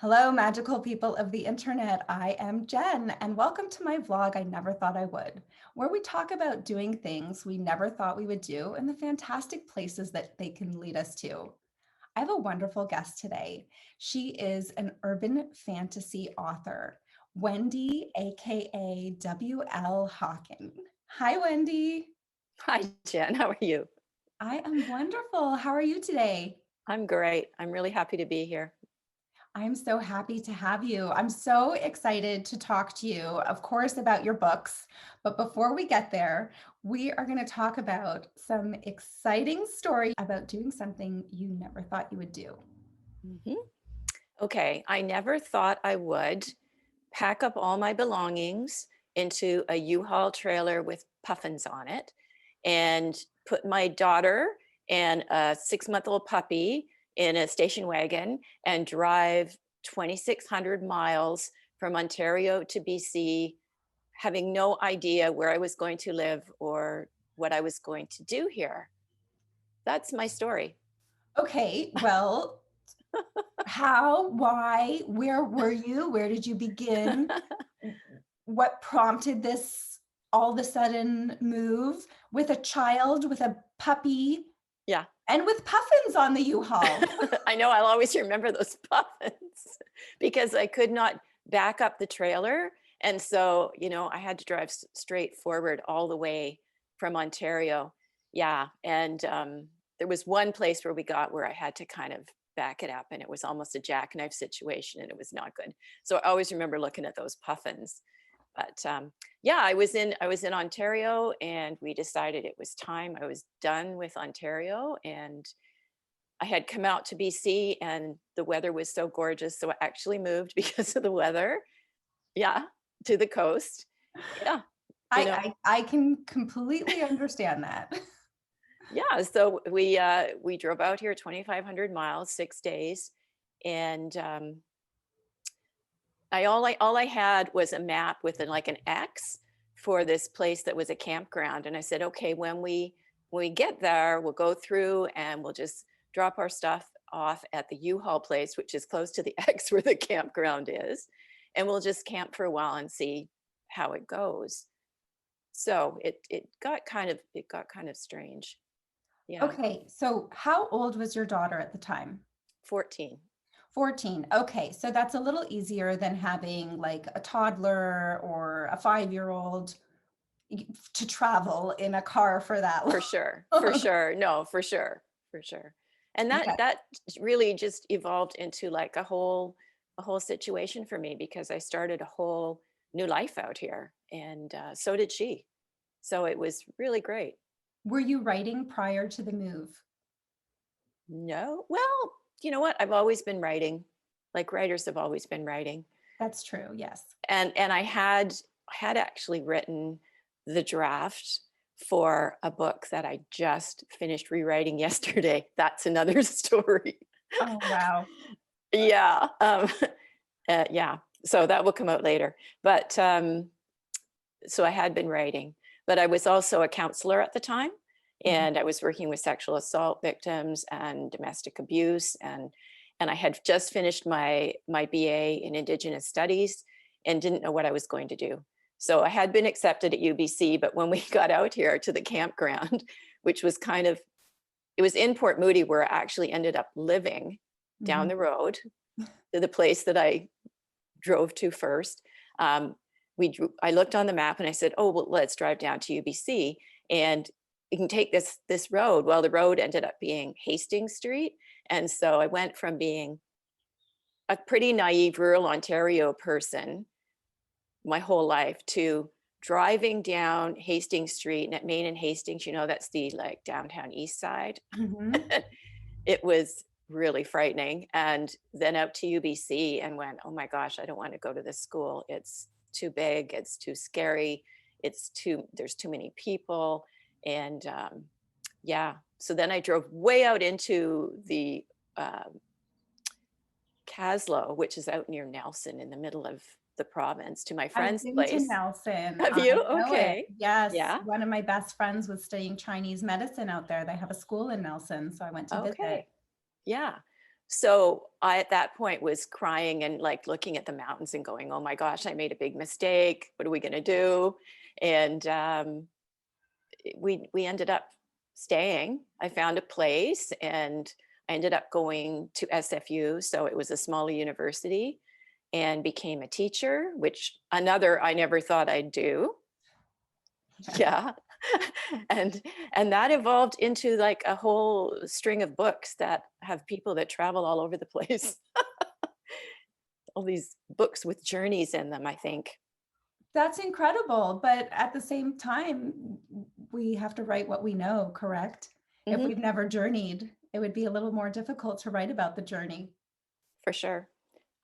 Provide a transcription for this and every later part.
Hello, magical people of the internet. I am Jen, and welcome to my vlog I never thought I would, where we talk about doing things we never thought we would do and the fantastic places that they can lead us to. I have a wonderful guest today. She is an urban fantasy author, Wendy, aka WL Hawkin. Hi, Wendy. Hi, Jen. How are you? I am wonderful. How are you today? I'm great. I'm really happy to be here. I'm so happy to have you. I'm so excited to talk to you, of course, about your books. But before we get there, we are going to talk about some exciting story about doing something you never thought you would do. Mhm. Okay, I never thought I would pack up all my belongings into a U-Haul trailer with puffins on it and put my daughter and a 6-month-old puppy in a station wagon and drive 2,600 miles from Ontario to BC, having no idea where I was going to live or what I was going to do here. That's my story. Okay, well, how, why, where were you? Where did you begin? What prompted this all of a sudden move with a child, with a puppy, Yeah. and with puffins on the U-Haul? I know I'll always remember those puffins because I could not back up the trailer. And so, I had to drive straight forward all the way from Ontario. Yeah. And there was one place where we got where I had to kind of back it up and it was almost a jackknife situation and it was not good. So I always remember looking at those puffins. But yeah, I was in Ontario and we decided it was time. I was done with Ontario and I had come out to BC and the weather was so gorgeous. So I actually moved because of the weather. Yeah, to the coast. Yeah, you know. I can completely understand that. Yeah, so we drove out here 2,500 miles, 6 days, and all I had was a map with like an X for this place that was a campground, and I said, okay, when we get there, we'll go through and we'll just drop our stuff off at the U-Haul place, which is close to the X where the campground is, and we'll just camp for a while and see how it goes. So it got kind of strange. Yeah, Okay, so how old was your daughter at the time? 14. 14. Okay, so that's a little easier than having like a toddler or a 5-year-old to travel in a car for that For sure, for long. sure. No, for sure, for sure. And that Okay. that really just evolved into like a whole situation for me because I started a whole new life out here, and so did she. So it was really great. Were you writing prior to the move? No, well, you know what? I've always been writing, like writers have always been writing, That's true, yes. and I had actually written the draft for a book that I just finished rewriting yesterday. That's another story. Oh, wow. Yeah, yeah. So that will come out later. But so I had been writing, but I was also a counselor at the time, Mhm. and I was working with sexual assault victims and domestic abuse, and I had just finished my BA in Indigenous Studies and didn't know what I was going to do. So I had been accepted at UBC, but when we got out here to the campground, which was it was in Port Moody where I actually ended up living down Mhm. the road to the place that I drove to first. Um, I looked on the map and I said, "Oh, well, let's drive down to UBC, and you can take this road." Well, the road ended up being Hastings Street, and so I went from being a pretty naive rural Ontario person my whole life to driving down Hastings Street and at Main and Hastings. That's the like downtown east side. Mhm. It was really frightening. And then out to UBC and went, oh my gosh, I don't want to go to this school. It's too big. It's too scary. There's too many people. And yeah, so then I drove way out into the Caslow, which is out near Nelson in the middle of the province, to my I've friend's been to place. Nelson. Have I you? know it. Okay. Yes, Yeah. one of my best friends was studying Chinese medicine out there. They have a school in Nelson, so I went to visit. Okay. Yeah. So I, at that point, was crying and like looking at the mountains and going, "Oh my gosh, I made a big mistake. What are we going to do?" And we ended up staying. I found a place, and I ended up going to SFU. So it was a smaller university, and became a teacher, which another I never thought I'd do. Yeah. and and that evolved into like a whole string of books that have people that travel all over the place. All these books with journeys in them, I think. That's incredible. But at the same time, we have to write what we know, correct? If Hmm. we've never journeyed, it would be a little more difficult to write about the journey. For sure.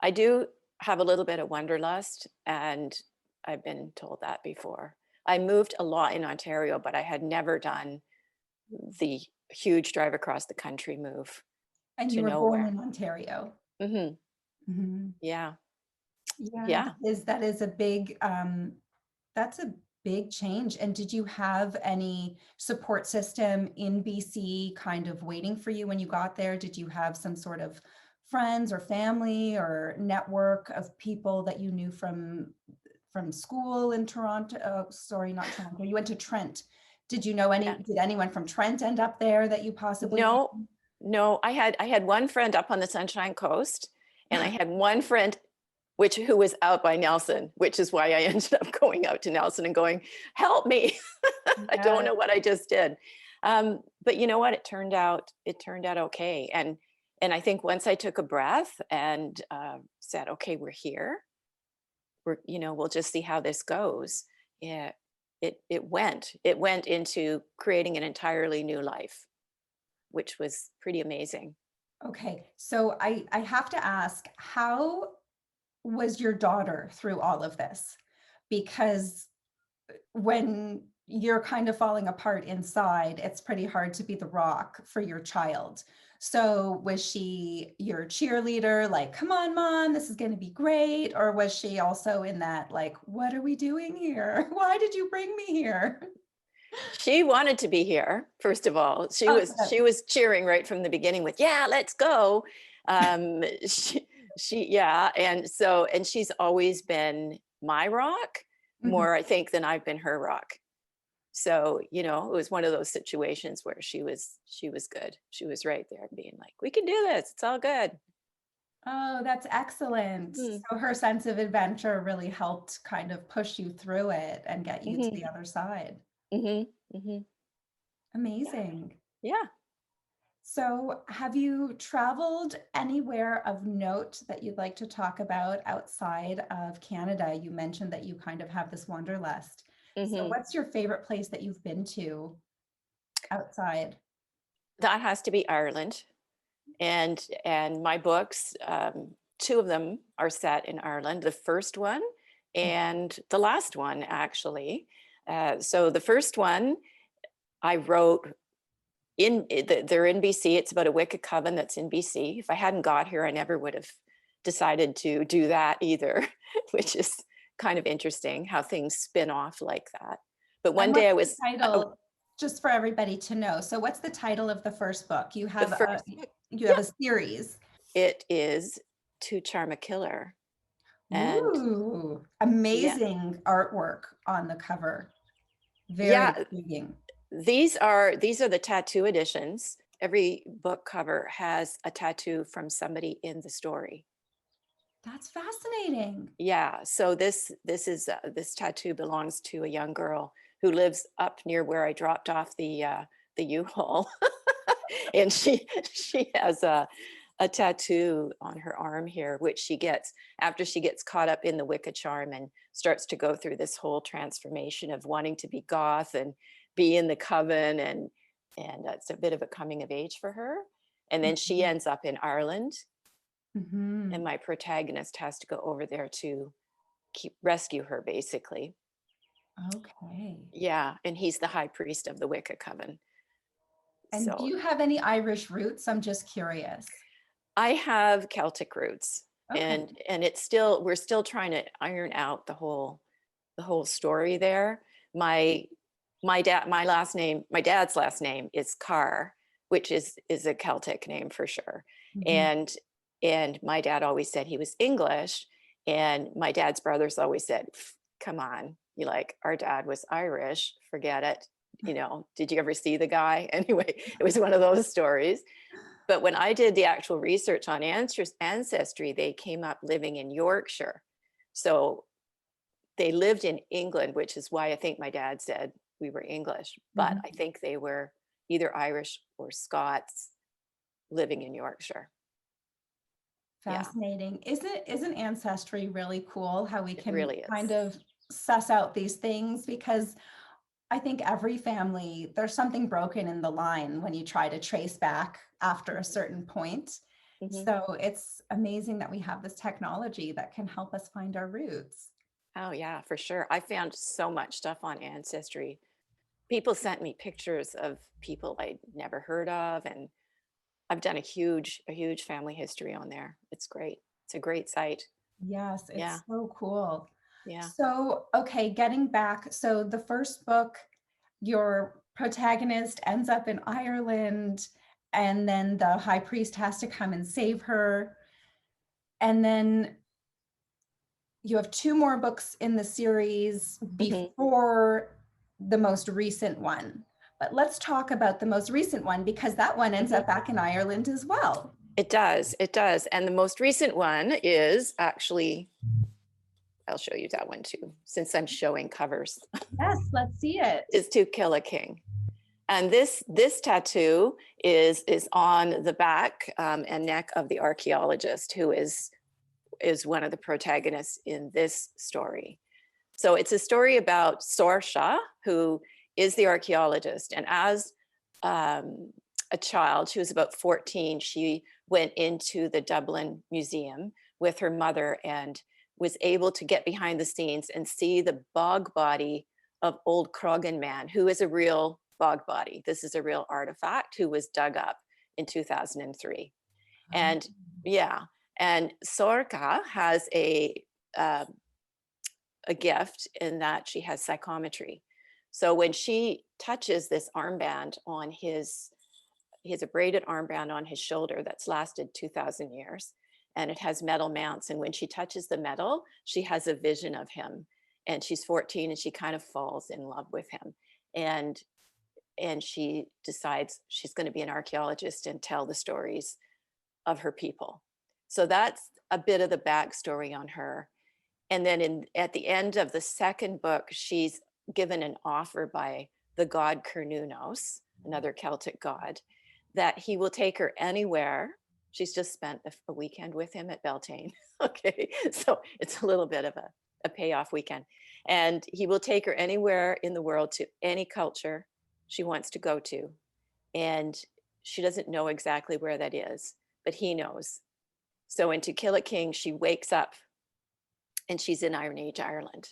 I do have a little bit of wanderlust, and I've been told that before. I moved a lot in Ontario, but I had never done the huge drive across the country move And you to were born nowhere. in Ontario. Hmm. Mhm. Yeah. Yeah, Yeah. that is a big that's a big change. And did you have any support system in BC kind of waiting for you when you got there? Did you have some sort of friends or family or network of people that you knew from school in Toronto? Oh, sorry, not Toronto. You went to Trent. Did you know Yeah. did anyone from Trent end up there that you possibly No, knew? no, I had one friend up on the Sunshine Coast, and I had one friend which who was out by Nelson, which is why I ended up going out to Nelson and going, "Help me. I don't Yeah. know what I just did." But you know what? It turned out okay. And I think once I took a breath and said, "Okay, we're here. We'll just see how this goes." Yeah, it went into creating an entirely new life, which was pretty amazing. Okay. So I have to ask, how was your daughter through all of this? Because when you're kind of falling apart inside, it's pretty hard to be the rock for your child. So was she your cheerleader, like, come on, mom, this is going to be great? Or was she also in that, like, what are we doing here? Why did you bring me here? She wanted to be here, first of all. She Oh, was good. she was cheering right from the beginning with, "Yeah, let's go." Yeah, and she's always been my rock Mhm. more, I think, than I've been her rock. So, it was one of those situations where she was good. She was right there being like, "We can do this. It's all good." Oh, that's excellent. Mm-hmm. So her sense of adventure really helped kind of push you through it and get you to Mm-hmm. the other side. Mm-hmm. Yeah. Amazing. Yeah. So, have you traveled anywhere of note that you'd like to talk about outside of Canada? You mentioned that you kind of have this wanderlust. So, Mm-hmm. what's your favorite place that you've been to outside? That has to be Ireland. And my books, two of them are set in Ireland, the first one and the last one, actually. So the first one I wrote they're in BC. It's about a Wicca coven that's in BC. If I hadn't got here, I never would have decided to do that either, which is kind of interesting how things spin off like that. But one And day what's I the was title, just for everybody to know? So, what's the title of the first book? the first, You have yeah, a series. it is To Charm a Killer. And Ooh, yeah, amazing artwork on the cover. Very yeah, intriguing. these are the tattoo editions. Every book cover has a tattoo from somebody in the story. That's fascinating. Yeah, so this tattoo belongs to a young girl who lives up near where I dropped off the U-Haul. And she has a tattoo on her arm here, which she gets after she gets caught up in the Wicca charm and starts to go through this whole transformation of wanting to be goth and be in the coven, and it's a bit of a coming of age for her. And then she Mhm. ends up in Ireland, and Mhm. my protagonist has to go over there to keep rescue her, basically. Okay. Yeah, and he's the high priest of the Wicca coven. And do So you have any Irish roots? I'm just curious. I have Celtic roots, Okay. and we're still trying to iron out the whole story there. My my dad's last name is Carr, which is a Celtic name for sure. Mhm. And my dad always said he was English, and my dad's brothers always said, come on, you like, our dad was Irish, forget it. Did you ever see the guy? Anyway, it was one of those stories. But when I did the actual research on ancestry, they came up living in Yorkshire. So they lived in England, which is why I think my dad said we were English, but Mhm. I think they were either Irish or Scots living in Yorkshire. Yeah, Fascinating. Isn't ancestry really cool how we it can really kind is. of suss out these things? Because I think every family, there's something broken in the line when you try to trace back after a certain point. Mhm. So it's amazing that we have this technology that can help us find our roots. Oh, yeah, for sure. I found so much stuff on Ancestry. People sent me pictures of people I'd never heard of, and I've done a huge family history on there. It's great. It's a great site. Yes, Yeah, it's so cool. yeah. So, okay, getting back, so the first book, your protagonist ends up in Ireland, and then the high priest has to come and save her. And then you have two more books in the series Mhm, before the most recent one. But let's talk about the most recent one because that one ends mhm. up back in Ireland as well. It does. It does. And the most recent one is actually, I'll show you that one too, since I'm showing covers, Yes, let's see it. is To Kill a King. And this tattoo is on the back and neck of the archaeologist who is one of the protagonists in this story. So it's a story about Saoirse, who is the archaeologist. And as a child, she was about 14, she went into the Dublin Museum with her mother and was able to get behind the scenes and see the bog body of old Croghan man, who is a real bog body. This is a real artifact who was dug up in 2003. Oh, And yeah, and Sorka has uh, a gift in that she has psychometry. So when she touches this armband on he has a braided armband on his shoulder that's lasted 2,000 years, and it has metal mounts. And when she touches the metal, she has a vision of him. And she's 14 and she kind of falls in love with him. And and she decides she's going to be an archaeologist and tell the stories of her people. So that's a bit of the backstory on her. And then at the end of the second book, she's given an offer by the god Cernunnos, another Celtic god, that he will take her anywhere. She's just spent a weekend with him at Beltane. Okay, so it's a little bit of a payoff weekend. And he will take her anywhere in the world to any culture she wants to go to. And she doesn't know exactly where that is, but he knows. So in To Kill a King, she wakes up and she's in Iron Age Ireland.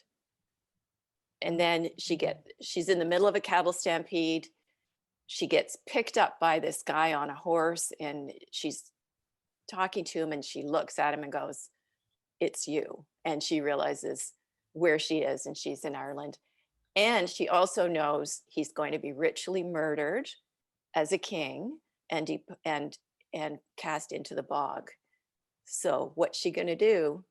And then she's in the middle of a cattle stampede. She gets picked up by this guy on a horse and she's talking to him and she looks at him and goes, "It's you." And she realizes where she is and she's in Ireland. And she also knows he's going to be ritually murdered as a king and and cast into the bog. So what's she going to do?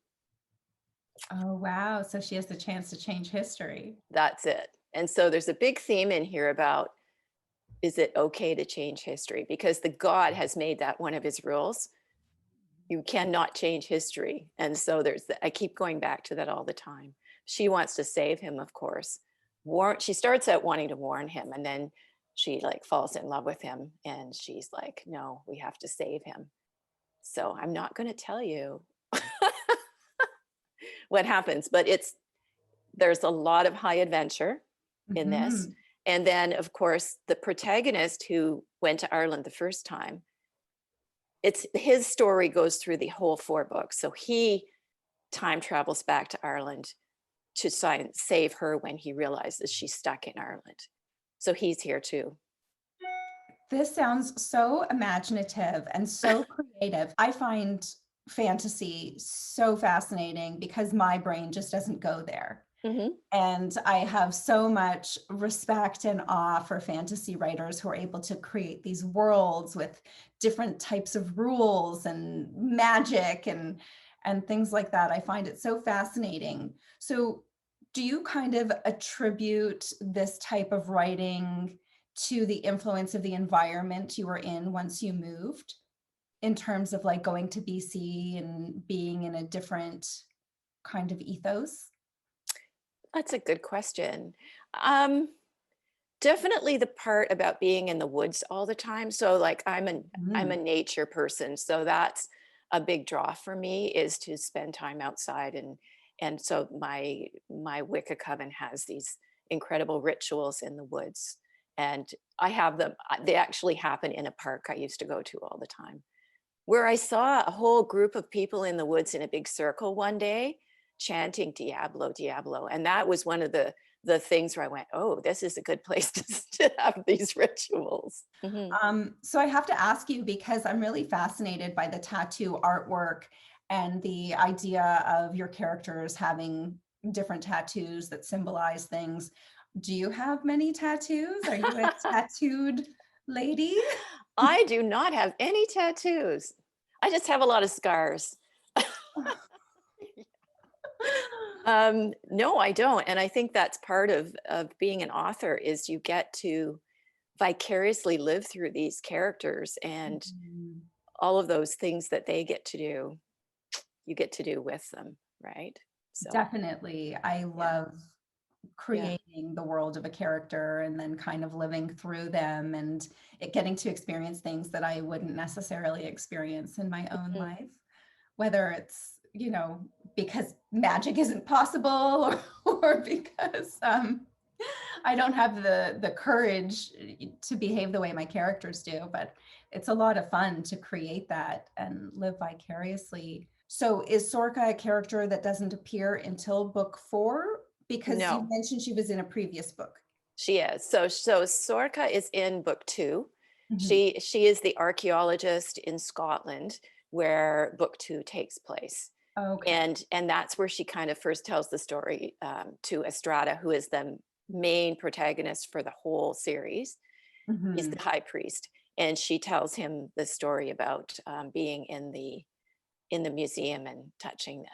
oh, wow. So she has the chance to change history. That's it. And so there's a big theme in here about, is it okay to change history? Because the God has made that one of his rules. You cannot change history. And so I keep going back to that all the time. She wants to save him, of course. She starts out wanting to warn him, and then she like falls in love with him and she's like, no, we have to save him. So I'm not going to tell you what happens, but there's a lot of high adventure in this. Mhm. And then, of course, the protagonist who went to Ireland the first time, it's his story goes through the whole four books. So he time travels back to Ireland to save her when he realizes she's stuck in Ireland. So he's here too. This sounds so imaginative and so creative. I find fantasy so fascinating because my brain just doesn't go there. Mhm. And I have so much respect and awe for fantasy writers who are able to create these worlds with different types of rules and magic and things like that. I find it so fascinating. So do you kind of attribute this type of writing to the influence of the environment you were in once you moved, in terms of like going to BC and being in a different kind of ethos? That's a good question. Um, Definitely the part about being in the woods all the time. So like I'm a Mm. nature person, so that's a big draw for me, is to spend time outside. And so my Wicca coven has these incredible rituals in the woods, and I have them. They actually happen in a park I used to go to all the time, where I saw a whole group of people in the woods in a big circle one day chanting Diablo, Diablo. And that was one of the things where I went, oh, this is a good place to have these rituals. Mhm. So I have to ask you, because I'm really fascinated by the tattoo artwork and the idea of your characters having different tattoos that symbolize things. Do you have many tattoos? Are you a tattooed lady? I do not have any tattoos. I just have a lot of scars. No, I don't. And I think that's part of being an author, is you get to vicariously live through these characters, and Mhm. all of those things that they get to do, you get to do with them, right? So, Definitely. I yeah, love yeah. creating the world of a character and then kind of living through them and getting to experience things that I wouldn't necessarily experience in my own Mhm. life, whether it's, because magic isn't possible or because I don't have the courage to behave the way my characters do, but it's a lot of fun to create that and live vicariously. So is Sorka a character that doesn't appear until book 4? Because you No, mentioned she was in a previous book. she is. So Sorka is in book 2. Mhm. She is the archaeologist in Scotland where book 2 takes place. Okay. And that's where she kind of first tells the story, to Estrada, who is the main protagonist for the whole series. He's Mhm. the high priest, and she tells him the story about, being in the museum and touching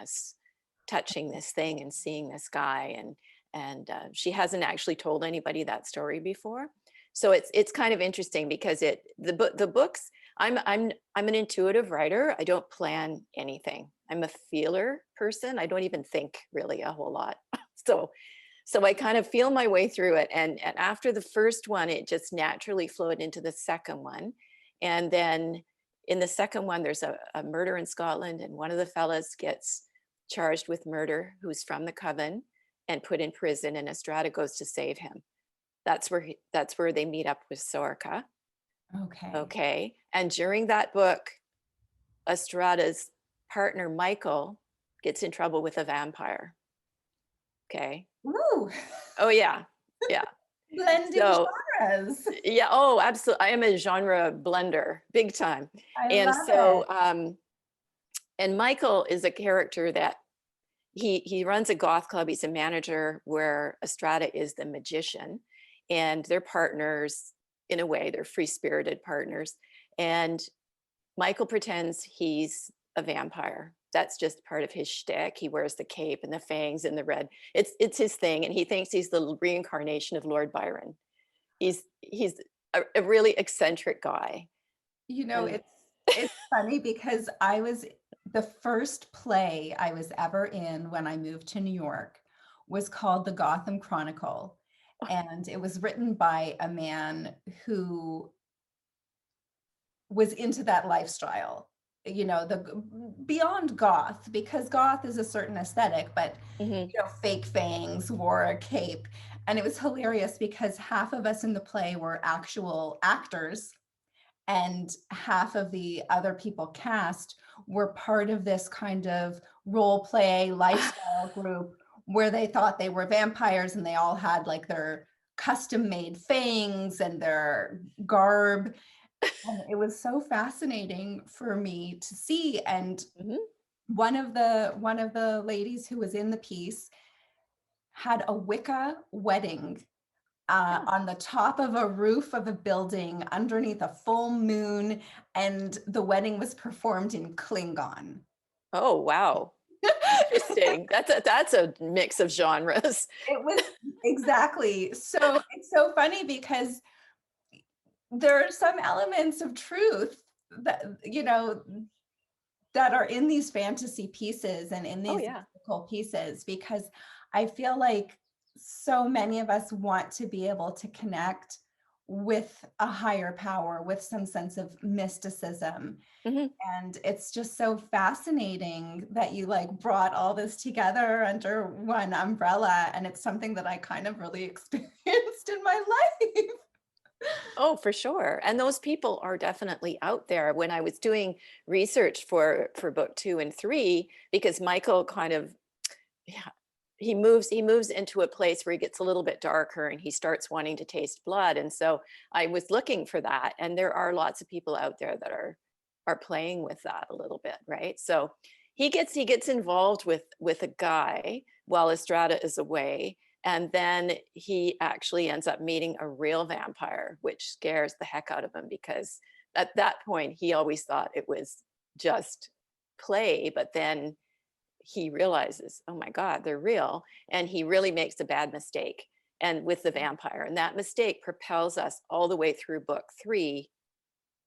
this thing and seeing this guy. And she hasn't actually told anybody that story before. So it's kind of interesting because the books, I'm an intuitive writer. I don't plan anything. I'm a feeler person. I don't even think really a whole lot. so so I kind of feel my way through it. And after the first one, it just naturally flowed into the second one. And then in the second one, there's a murder in Scotland, and one of the fellas gets charged with murder, who's from the coven, and put in prison, and Estrada goes to save him. That's where they meet up with Sorka. Okay. Okay. And during that book, Estrada's partner, Michael, gets in trouble with a vampire. Okay. Ooh, Oh, yeah. Yeah. blending So, genres. yeah, oh, absolutely. I am a genre blender, big time. I And love it. so, and Michael is a character that he runs a goth club. He's a manager where Estrada is the magician, and they're partners in a way. They're free spirited partners. And Michael pretends he's a vampire. That's just part of his shtick. He wears the cape and the fangs and the red. It's his thing, and he thinks he's the reincarnation of Lord Byron. He's a really eccentric guy. And It's funny because I was the first play I was ever in when I moved to New York was called The Gotham Chronicle. And it was written by a man who was into that lifestyle, the beyond goth, because goth is a certain aesthetic, but mhm. fake fangs, wore a cape. And it was hilarious because half of us in the play were actual actors and half of the other people cast were part of this kind of role play lifestyle group where they thought they were vampires and they all had like their custom made fangs and their garb, and it was so fascinating for me to see. And Mhm. one of the ladies who was in the piece had a Wicca wedding on the top of a roof of a building underneath a full moon, and the wedding was performed in Klingon. Oh, wow. Interesting. That's a mix of genres. It was exactly. So it's so funny because there are some elements of truth that, that are in these fantasy pieces and in Oh these yeah. mystical pieces, because I feel like so many of us want to be able to connect with a higher power, with some sense of mysticism. Hmm. And it's just so fascinating that you like brought all this together under one umbrella. And it's something that I kind of really experienced in my life. Oh, for sure. And those people are definitely out there. When I was doing research for book 2 and 3, because Michael kind of, yeah, he moves into a place where he gets a little bit darker and he starts wanting to taste blood. And so I was looking for that, and there are lots of people out there that are playing with that a little bit, right? So he gets involved with a guy while Estrada is away, and then he actually ends up meeting a real vampire, which scares the heck out of him, because at that point he always thought it was just play, but then he realizes, oh my God, they're real. And he really makes a bad mistake and with the vampire. And that mistake propels us all the way through book 3,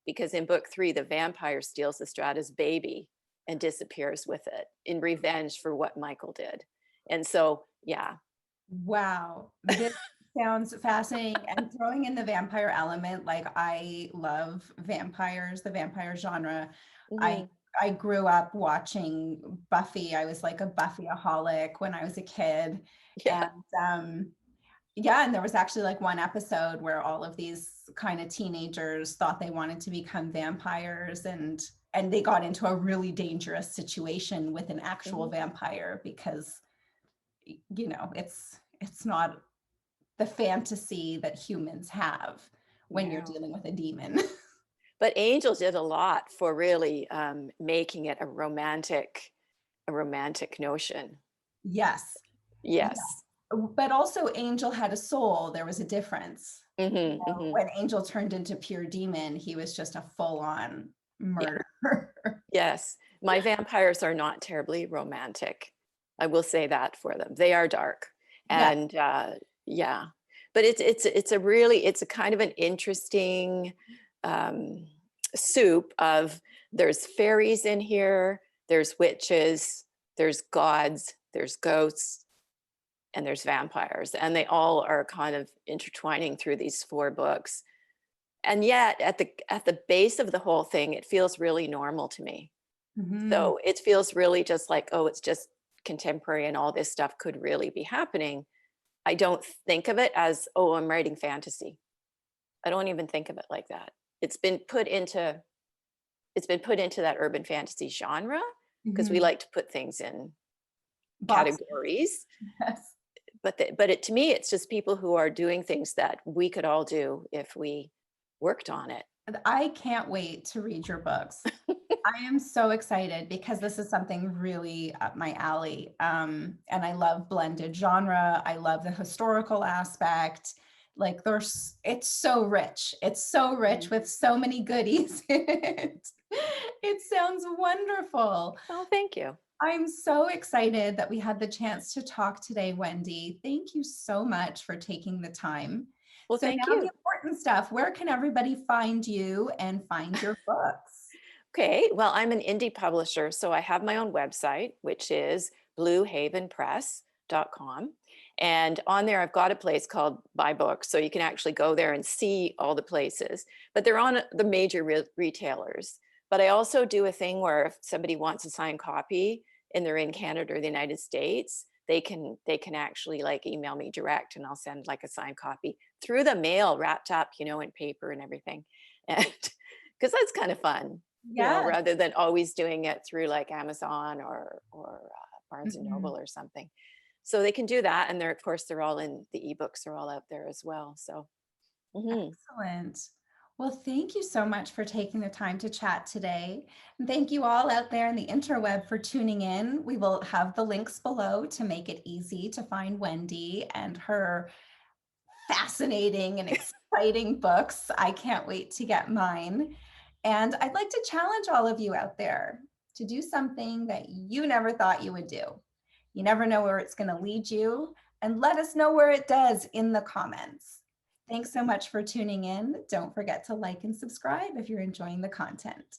because in book 3, the vampire steals Estrada's baby and disappears with it in revenge for what Michael did. And so, yeah. Wow, this sounds fascinating. And throwing in the vampire element, like I love vampires, the vampire genre. I Mhm. I grew up watching Buffy. I was like a Buffyaholic when I was a kid. Yeah. And yeah, and there was actually like one episode where all of these kind of teenagers thought they wanted to become vampires, and they got into a really dangerous situation with an actual Mhm. vampire because it's not the fantasy that humans have when you're No. dealing with a demon. But Angel did a lot for really making it a romantic notion. Yes. Yeah. Yes. But also Angel had a soul. There was a difference. Hmm. Hmm. When Angel turned into pure demon, he was just a full-on Yeah. murderer. Yes. My vampires are not terribly romantic. I will say that for them. They are dark. Yeah. And yeah. But it's a kind of an interesting um, soup of, there's fairies in here, there's witches, there's gods, there's ghosts, and there's vampires. And they all are kind of intertwining through these 4 books. And yet at the base of the whole thing, it feels really normal to me. Mhm. So it feels really just like, oh, it's just contemporary and all this stuff could really be happening. I don't think of it as, oh, I'm writing fantasy. I don't even think of it like that. It's been put into that urban fantasy genre, because we Mhm. like to put things in Box. categories. Yes. But to me, it's just people who are doing things that we could all do if we worked on it. I can't wait to read your books. I am so excited because this is something really up my alley. And I love blended genre. I love the historical aspect. Like it's so rich. It's so rich Mhm. with so many goodies in it. It sounds wonderful. Oh, thank you. I'm so excited that we had the chance to talk today, Wendy. Thank you so much for taking the time. Well, So thank now the you. important stuff, where can everybody find you and find your books? Okay, well, I'm an indie publisher, so I have my own website, which is bluehavenpress.com. And on there, I've got a place called Buy Books, so you can actually go there and see all the places. But they're on the major retailers. But I also do a thing where if somebody wants a signed copy and they're in Canada or the United States, they can actually like email me direct, and I'll send like a signed copy through the mail, wrapped up, in paper and everything. And because that's kind of fun, Yes. rather than always doing it through like Amazon or Barnes and Mhm. Noble or something. So they can do that, and of course they're all in the ebooks are all out there as well. So mhm. Excellent. Well, thank you so much for taking the time to chat today. And thank you all out there in the interweb for tuning in. We will have the links below to make it easy to find Wendy and her fascinating and exciting books. I can't wait to get mine. And I'd like to challenge all of you out there to do something that you never thought you would do. You never know where it's going to lead you. And let us know where it does in the comments. Thanks so much for tuning in. Don't forget to like and subscribe if you're enjoying the content.